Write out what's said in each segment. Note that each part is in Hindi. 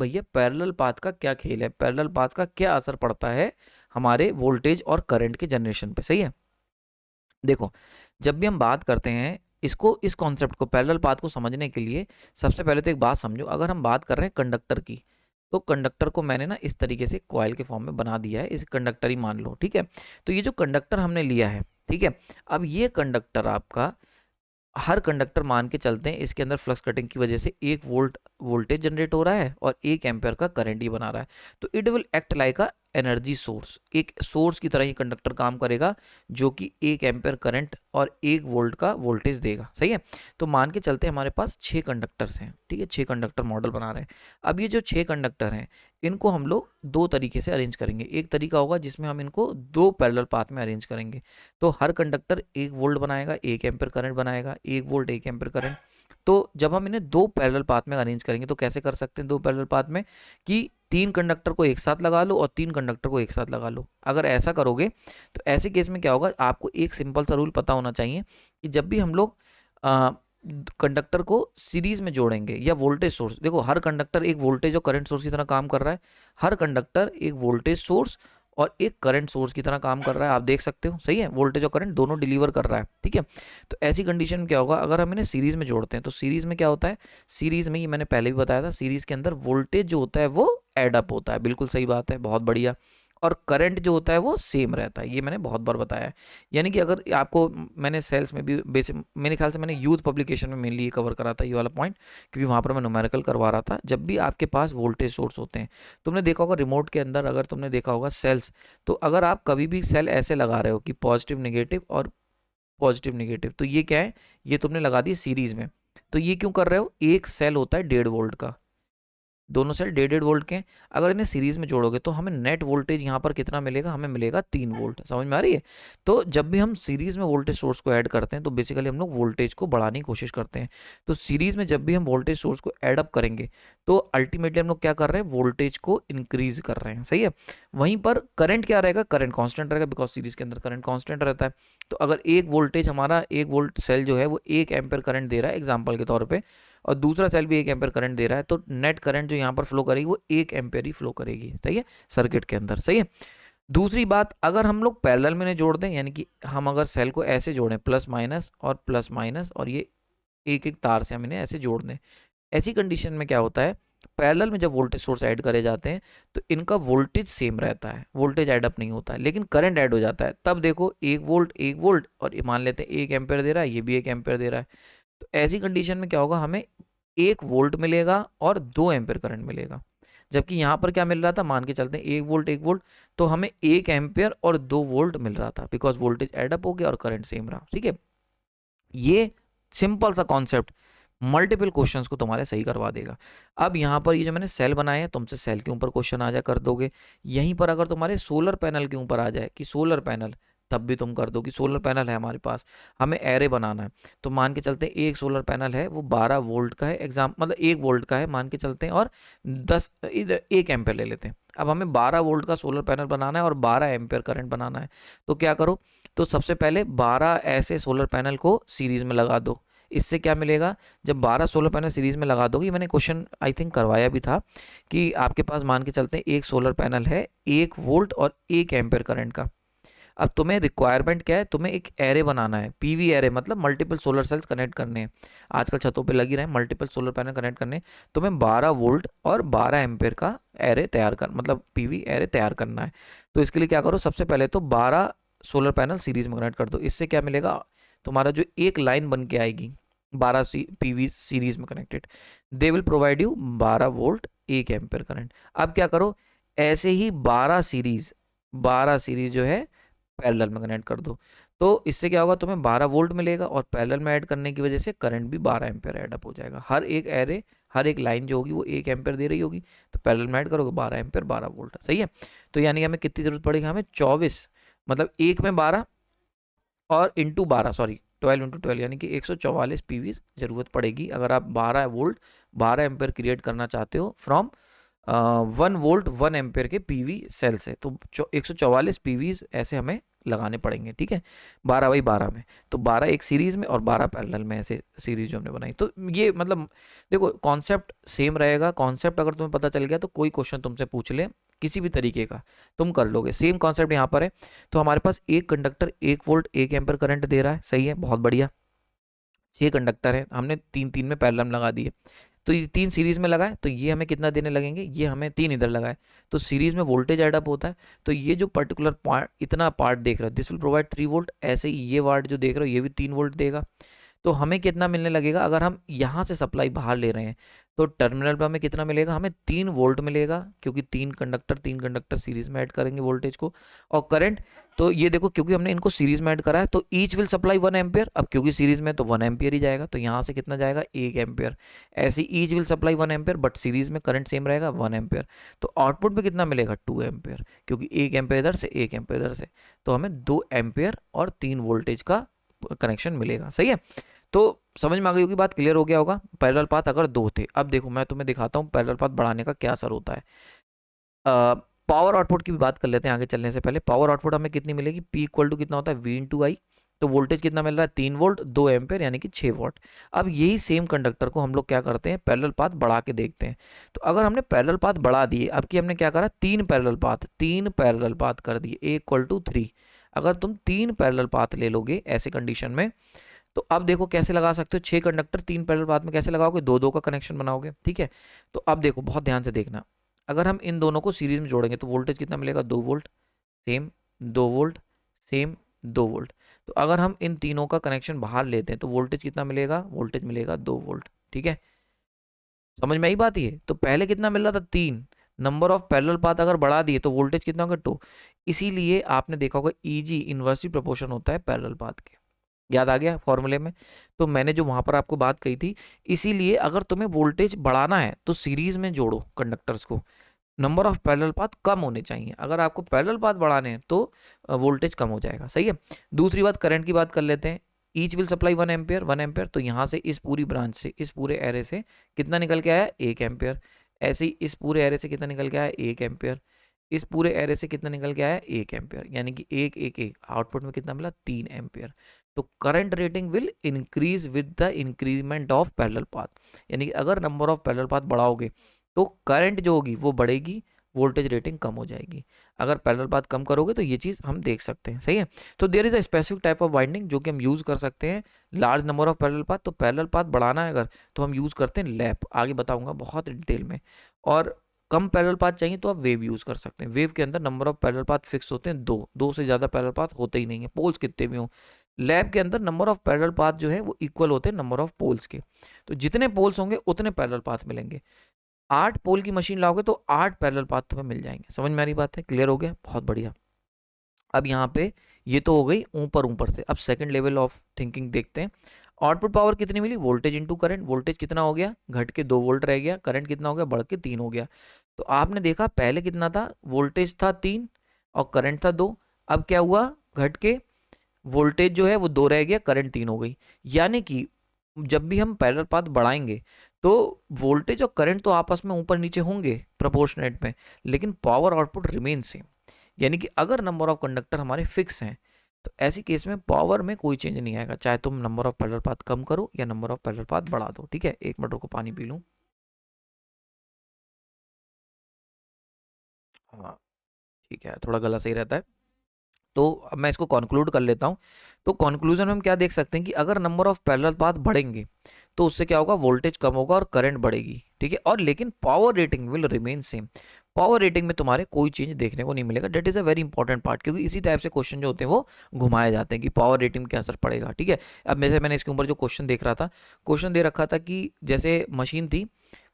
भैया पैरेलल पाथ का क्या खेल है, पैरेलल पाथ का क्या असर पड़ता है हमारे वोल्टेज और करंट के जनरेशन पे। सही है, देखो जब भी हम बात करते हैं इसको, इस कॉन्सेप्ट को, पैरेलल पाथ को समझने के लिए सबसे पहले तो एक बात समझो, अगर हम बात कर रहे हैं कंडक्टर की, तो कंडक्टर को मैंने ना इस तरीके से कॉइल के फॉर्म में बना दिया है, इसे कंडक्टर ही मान लो, ठीक है। तो ये जो कंडक्टर हमने लिया है, ठीक है, अब ये कंडक्टर आपका, हर कंडक्टर मान के चलते हैं इसके अंदर फ्लक्स कटिंग की वजह से 1 वोल्ट वोल्टेज जनरेट हो रहा है और 1 एम्पियर का करंट ही बना रहा है। तो it will act like a energy source, एक सोर्स की तरह ही कंडक्टर काम करेगा जो कि 1 एम्पियर करंट और 1 वोल्ट का वोल्टेज देगा। सही है, तो मान के चलते हैं हमारे पास 6 कंडक्टर्स हैं, ठीक है, 6 कंडक्टर मॉडल बना रहे हैं। अब ये जो 6 कंडक्टर हैं इनको हम लोग 2 तरीके से अरेंज करेंगे। एक तरीका होगा जिसमें हम इनको 2 पैरेलल पाथ में अरेंज करेंगे, तो हर कंडक्टर 1 वोल्ट बनाएगा, 1 एम्पियर करंट बनाएगा, 1 वोल्ट 1 एम्पियर करंट। तो जब हम इन्हें 2 पैरेलल पाथ में अरेंज करेंगे तो कैसे कर सकते हैं 2 पैरेलल पाथ में, कि 3 कंडक्टर को एक साथ लगा लो और 3 कंडक्टर को एक साथ लगा लो। अगर ऐसा करोगे तो ऐसे केस में क्या होगा, आपको एक सिंपल सा रूल पता होना चाहिए कि जब भी हम लोग कंडक्टर को सीरीज में जोड़ेंगे या वोल्टेज सोर्स, देखो हर कंडक्टर एक वोल्टेज और करंट सोर्स की तरह काम कर रहा है, हर कंडक्टर एक वोल्टेज सोर्स और एक करंट सोर्स की तरह काम कर रहा है, आप देख सकते हो। सही है, वोल्टेज और करंट दोनों डिलीवर कर रहा है, ठीक है। तो ऐसी कंडीशन में क्या होगा, अगर हम इन्हें सीरीज में जोड़ते हैं तो सीरीज में क्या होता है, सीरीज में, ये मैंने पहले भी बताया था, सीरीज के अंदर वोल्टेज जो होता है वो एड अप होता है, बिल्कुल सही बात है, बहुत बढ़िया। और करंट जो होता है वो सेम रहता है, ये मैंने बहुत बार बताया है। यानी कि अगर आपको, मैंने सेल्स में भी बेसिक, मेरे ख्याल से मैंने यूथ पब्लिकेशन में मेनली ये कवर करा था ये वाला पॉइंट, क्योंकि वहाँ पर मैं न्यूमेरिकल करवा रहा था। जब भी आपके पास वोल्टेज सोर्स होते हैं, तुमने देखा होगा रिमोट के अंदर, अगर तुमने देखा होगा सेल्स, तो अगर आप कभी भी सेल ऐसे लगा रहे हो कि पॉजिटिव नेगेटिव और पॉजिटिव नेगेटिव, तो ये क्या है, ये तुमने लगा दी सीरीज में। तो ये क्यों कर रहे हो, एक सेल होता है 1.5 वोल्ट का, दोनों सेल 1.5 वोल्ट के हैं। अगर इन्हें सीरीज में जोड़ोगे तो हमें नेट वोल्टेज यहाँ पर कितना मिलेगा, हमें मिलेगा 3 वोल्ट। समझ में आ रही है। तो जब भी हम सीरीज में वोल्टेज सोर्स को ऐड करते हैं तो बेसिकली हम लोग वोल्टेज को बढ़ाने की कोशिश करते हैं। तो सीरीज में जब भी हम वोल्टेज सोर्स को ऐड अप करेंगे तो अल्टीमेटली हम लोग क्या कर रहे हैं, वोल्टेज को इंक्रीज कर रहे हैं। सही है, वहीं पर करंट क्या रहेगा, करंट कांस्टेंट रहेगा, बिकॉज सीरीज के अंदर करंट कांस्टेंट रहता है। तो अगर एक वोल्टेज हमारा, 1 वोल्ट सेल जो है वो 1 एम्पियर करंट दे रहा है एग्जाम्पल के तौर पर, और दूसरा सेल भी 1 एम्पियर करंट दे रहा है, तो नेट करंट जो यहाँ पर फ्लो करेगी वो 1 एम्पियर ही फ्लो करेगी। सही है, सर्किट के अंदर। सही है, दूसरी बात, अगर हम लोग पैरेलल में नहीं जोड़ दें, यानी कि हम अगर सेल को ऐसे जोड़ें प्लस माइनस और ये एक एक तार से हम इन्हें ऐसे जोड़ दें, ऐसी कंडीशन में क्या होता है, पैरेलल में जब वोल्टेज सोर्स ऐड करे जाते हैं तो इनका वोल्टेज सेम रहता है, वोल्टेज ऐड अप नहीं होता है, लेकिन करंट ऐड हो जाता है। तब देखो 1 वोल्ट और मान लेते हैं 1 एम्पियर दे रहा है, ये भी 1 एम्पियर दे रहा है। तो ऐसी कंडीशन में क्या होगा, हमें 1 वोल्ट मिलेगा और 2 एम्पियर करंट मिलेगा। जबकि यहाँ पर क्या मिल रहा था, मान के चलते हैं 1 वोल्ट तो हमें 1 एम्पियर और 2 वोल्ट मिल रहा था, बिकॉज वोल्टेज एडअप हो गया और करंट सेम रहा। ठीक है, ये सिंपल सा कॉन्सेप्ट मल्टीपल क्वेश्चंस को तुम्हारे सही करवा देगा। अब यहाँ पर ये जो मैंने सेल बनाए हैं, तुमसे सेल के ऊपर क्वेश्चन आ जाए कर दोगे। यहीं पर अगर तुम्हारे सोलर पैनल के ऊपर आ जाए कि सोलर पैनल, तब भी तुम कर दो कि सोलर पैनल है हमारे पास, हमें एरे बनाना है। तो मान के चलते हैं एक सोलर पैनल है वो 12 वोल्ट का है, मतलब 1 वोल्ट का है मान के चलते हैं, और 1 एम्पियर ले लेते हैं। अब हमें 12 वोल्ट का सोलर पैनल बनाना है और 12 एम्पियर करंट बनाना है। तो क्या करो, तो सबसे पहले 12 ऐसे सोलर पैनल को सीरीज में लगा दो। इससे क्या मिलेगा, जब 12 सोलर पैनल सीरीज में लगा दोगे, मैंने क्वेश्चन आई थिंक करवाया भी था कि आपके पास मान के चलते हैं एक सोलर पैनल है 1 वोल्ट और 1 एम्पियर करंट का। अब तुम्हें रिक्वायरमेंट क्या है, तुम्हें एक एरे बनाना है, पीवी एरे, मतलब मल्टीपल सोलर सेल्स कनेक्ट करने हैं। आजकल छतों पे लगी रहे मल्टीपल सोलर पैनल कनेक्ट करने, तुम्हें 12 वोल्ट और 12 एम्पियर का एरे तैयार कर, मतलब पीवी एरे तैयार करना है। तो इसके लिए क्या करो, सबसे पहले तो 12 सोलर पैनल सीरीज में कनेक्ट कर दो। इससे क्या मिलेगा, तुम्हारा जो एक लाइन बन के आएगी 12 पीवी सीरीज में connected, they will provide you 12 volt 1 ampere current. अब क्या करो, ऐसे ही 12 सीरीज जो है पैरेलल में कनेक्ट कर दो। तो इससे क्या होगा, तुम्हें 12 वोल्ट मिलेगा और पैरेलल में ऐड करने की वजह से करंट भी 12 एम्पियर ऐड अप हो जाएगा। हर एक एरे, हर एक लाइन जो होगी वो 1 एम्पियर दे रही होगी, तो पैरेलल में ऐड करोगे 12 एम्पियर 12 वोल्ट। सही है, तो यानी हमें कितनी जरूरत पड़ेगी, हमें 24, मतलब एक में 12 और इंटू 12, सॉरी 12 इंटू 12 यानी कि 144 पीवी जरूरत पड़ेगी अगर आप 12 वोल्ट 12 एम्पियर क्रिएट करना चाहते हो फ्रॉम 1 वोल्ट 1 एम्पियर के पीवी सेल से। तो 144 पीवी ऐसे हमें लगाने पड़ेंगे, ठीक है, 12/12 में। तो 12 एक सीरीज में और 12 पैरेलल में, ऐसे सीरीज जो हमने बनाई। तो ये मतलब देखो कॉन्सेप्ट सेम रहेगा। कॉन्सेप्ट अगर तुम्हें पता चल गया तो कोई क्वेश्चन तुमसे पूछ ले किसी भी तरीके का, तुम कर लोगे। सेम कॉन्सेप्ट यहाँ पर है। तो हमारे पास एक कंडक्टर 1 वोल्ट 1 एम्पीयर करंट दे रहा है, सही है, बहुत बढ़िया। 6 कंडक्टर है, हमने 3 में पैरेलल में लगा दिए। तो ये 3 सीरीज में लगाए तो ये हमें कितना देने लगेंगे, ये हमें 3 इधर लगाए तो सीरीज में वोल्टेज एड अप होता है। तो ये जो पर्टिकुलर पार्ट, इतना पार्ट देख रहे हो, दिस विल प्रोवाइड 3 वोल्ट। ऐसे ही ये वाट जो देख रहे हो ये भी 3 वोल्ट देगा। तो हमें कितना मिलने लगेगा, अगर हम यहाँ से सप्लाई बाहर ले रहे हैं तो टर्मिनल पर हमें कितना मिलेगा, हमें 3 वोल्ट मिलेगा, क्योंकि 3 कंडक्टर सीरीज में ऐड करेंगे वोल्टेज को। और करंट, तो ये देखो क्योंकि हमने इनको सीरीज में ऐड करा है तो ईच विल सप्लाई 1 एम्पियर। अब क्योंकि सीरीज में तो 1 एम्पियर ही जाएगा, तो यहाँ से कितना जाएगा 1 एम्पियर। ऐसी each will supply 1 ampere, but series में करंट सेम रहेगा 1 एम्पियर। तो आउटपुट में कितना मिलेगा 2 एम्पियर, क्योंकि 1 एम्पियर इधर से 1 एम्पियर इधर से। तो हमें 2 एम्पियर और 3 वोल्टेज का कनेक्शन मिलेगा, सही है। तो समझ में आ गई होगी बात, क्लियर हो गया होगा। पैरेलल पाथ अगर 2 थे, अब देखो मैं तुम्हें दिखाता हूँ पैरेलल पाथ बढ़ाने का क्या असर होता है। पावर आउटपुट की भी बात कर लेते हैं आगे चलने से पहले। पावर आउटपुट हमें कितनी मिलेगी, P इक्वल टू कितना होता है V/I। तो वोल्टेज कितना मिल रहा है 3 वोल्ट 2 एम्पियर यानी कि 6 वॉट। अब यही सेम कंडक्टर को हम लोग क्या करते हैं, पैरेलल पाथ बढ़ा के देखते हैं। तो अगर हमने पैरेलल पाथ बढ़ा दिए, अब की हमने क्या करा, 3 पैरेलल पाथ कर दिए, A इक्वल टू 3। अगर तुम 3 पैरेलल पाथ ले लोगे ऐसे कंडीशन में, तो अब देखो कैसे लगा सकते हो, 6 कंडक्टर 3 पैरेलल पाथ में कैसे लगाओगे, 2-2 का कनेक्शन बनाओगे, ठीक है। तो अब देखो बहुत ध्यान से देखना, अगर हम इन दोनों को सीरीज में जोड़ेंगे तो वोल्टेज कितना मिलेगा, 2 volt same, 2 volt same, 2 volt. तो अगर हम इन तीनों का कनेक्शन बाहर लेते हैं तो वोल्टेज कितना मिलेगा, वोल्टेज मिलेगा 2 वोल्ट, ठीक है। समझ में आई बात ये। तो पहले कितना मिल रहा था 3, नंबर ऑफ पैरेलल पाथ अगर बढ़ा दिए तो वोल्टेज कितना होगा 2। इसीलिए आपने देखा होगा ईजी इन्वर्सली प्रोपोर्शन होता है पैरेलल पाथ के, याद आ गया फॉर्मूले में। तो मैंने जो वहां पर आपको बात कही थी, इसीलिए अगर तुम्हें वोल्टेज बढ़ाना है तो सीरीज में जोड़ो कंडक्टर्स को, नंबर ऑफ पैरेलल पाथ कम होने चाहिए। अगर आपको पैरेलल पाथ बढ़ाने हैं तो वोल्टेज कम हो जाएगा, सही है। दूसरी बात करंट की बात कर लेते हैं। Each will supply 1 ampere 1 ampere. तो यहाँ से इस पूरी ब्रांच से, इस पूरे एरे से कितना निकल के आया 1 एम्पियर। ऐसे ही इस पूरे एरे से कितना निकल के आया 1 एम्पियर। इस पूरे एरे से कितना निकल के आया 1 एम्पियर, यानी कि 1 1 1 आउटपुट में कितना मिला 3 एम्पियर। तो current rating will increase with the increment of parallel path, यानी कि अगर नंबर ऑफ पैरेलल पाथ बढ़ाओगे तो करंट जो होगी वो बढ़ेगी, वोल्टेज रेटिंग कम हो जाएगी। अगर पैरेलल पाथ कम करोगे तो ये चीज़ हम देख सकते हैं, सही है। तो there is a specific type of winding जो कि हम यूज़ कर सकते हैं large number of parallel path. तो पैरेलल पाथ बढ़ाना है अगर, तो हम यूज़ करते हैं लैप, आगे बताऊंगा बहुत डिटेल में। और कम पैरेलल पाथ चाहिए तो आप वेव यूज़ कर सकते हैं। वेव के अंदर number of parallel path fix होते हैं 2 से ज़्यादा पैरेलल पाथ होते ही नहीं है, पोल्स कितने भी हों। लैब के अंदर नंबर ऑफ पैरेलल पाथ जो है वो इक्वल होते हैं नंबर ऑफ पोल्स के। तो जितने पोल्स होंगे उतने पैरेलल पाथ मिलेंगे। 8 पोल की मशीन लाओगे तो 8 पैरेलल पाथ तुम्हें मिल जाएंगे। समझ में आ रही बात है, क्लियर हो गया, बहुत बढ़िया। अब यहाँ पे ये तो हो गई ऊपर से। अब सेकंड लेवल ऑफ थिंकिंग देखते हैं। आउटपुट पावर कितनी मिली, वोल्टेज इनटू करंट। वोल्टेज कितना हो गया, घट के 2 वोल्ट रह गया। करंट कितना हो गया, बढ़ के 3 हो गया। तो आपने देखा पहले कितना था, वोल्टेज था 3 और करंट था 2। अब क्या हुआ, घट के वोल्टेज जो है वो 2 रह गया, करंट 3 हो गई। यानी कि जब भी हम पैरेलल पाथ बढ़ाएंगे तो वोल्टेज और करंट तो आपस में ऊपर नीचे होंगे प्रोपोर्शनेट में, लेकिन पावर आउटपुट रिमेन सेम। यानी कि अगर नंबर ऑफ कंडक्टर हमारे फिक्स हैं तो ऐसी केस में पावर में कोई चेंज नहीं आएगा, चाहे तुम नंबर ऑफ पैरेलल पाथ कम करो या नंबर ऑफ पैरेलल पाथ बढ़ा दो, ठीक है। 1 मिनट को पानी पी लूं। हाँ ठीक है, थोड़ा गला सही रहता है। तो अब मैं इसको कंक्लूड कर लेता हूँ। तो कंक्लूजन में हम क्या देख सकते हैं कि अगर नंबर ऑफ पैरेलल पाथ बढ़ेंगे तो उससे क्या होगा, वोल्टेज कम होगा और करंट बढ़ेगी, ठीक है। और लेकिन power rating will remain same. Power rating में तुम्हारे कोई चेंज देखने को नहीं मिलेगा। That is a very important part, क्योंकि इसी टाइप से क्वेश्चन जो होते हैं वो घुमाए जाते हैं कि पावर रेटिंग में क्या असर पड़ेगा, ठीक है। अब मैंने इसके ऊपर जो क्वेश्चन देख रहा था, क्वेश्चन दे रखा था कि जैसे मशीन थी,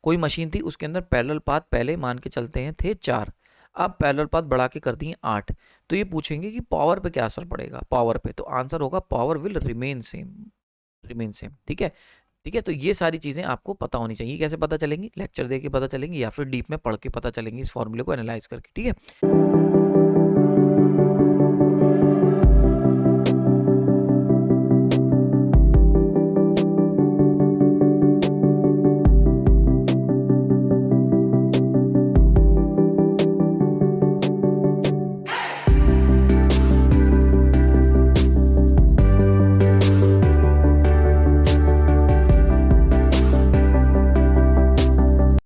कोई मशीन थी, उसके अंदर पैरेलल पाथ पहले मान के चलते हैं थे 4, अब पैरेलल पाथ बढ़ा के कर दिए 8। तो ये पूछेंगे कि पावर पे क्या असर पड़ेगा, पावर पे। तो आंसर होगा पावर विल रिमेन सेम, ठीक है। ठीक है, तो ये सारी चीज़ें आपको पता होनी चाहिए। कैसे पता चलेंगी, लेक्चर दे के पता चलेंगी या फिर डीप में पढ़ के पता चलेंगी, इस फॉर्मूले को एनालाइज करके, ठीक है।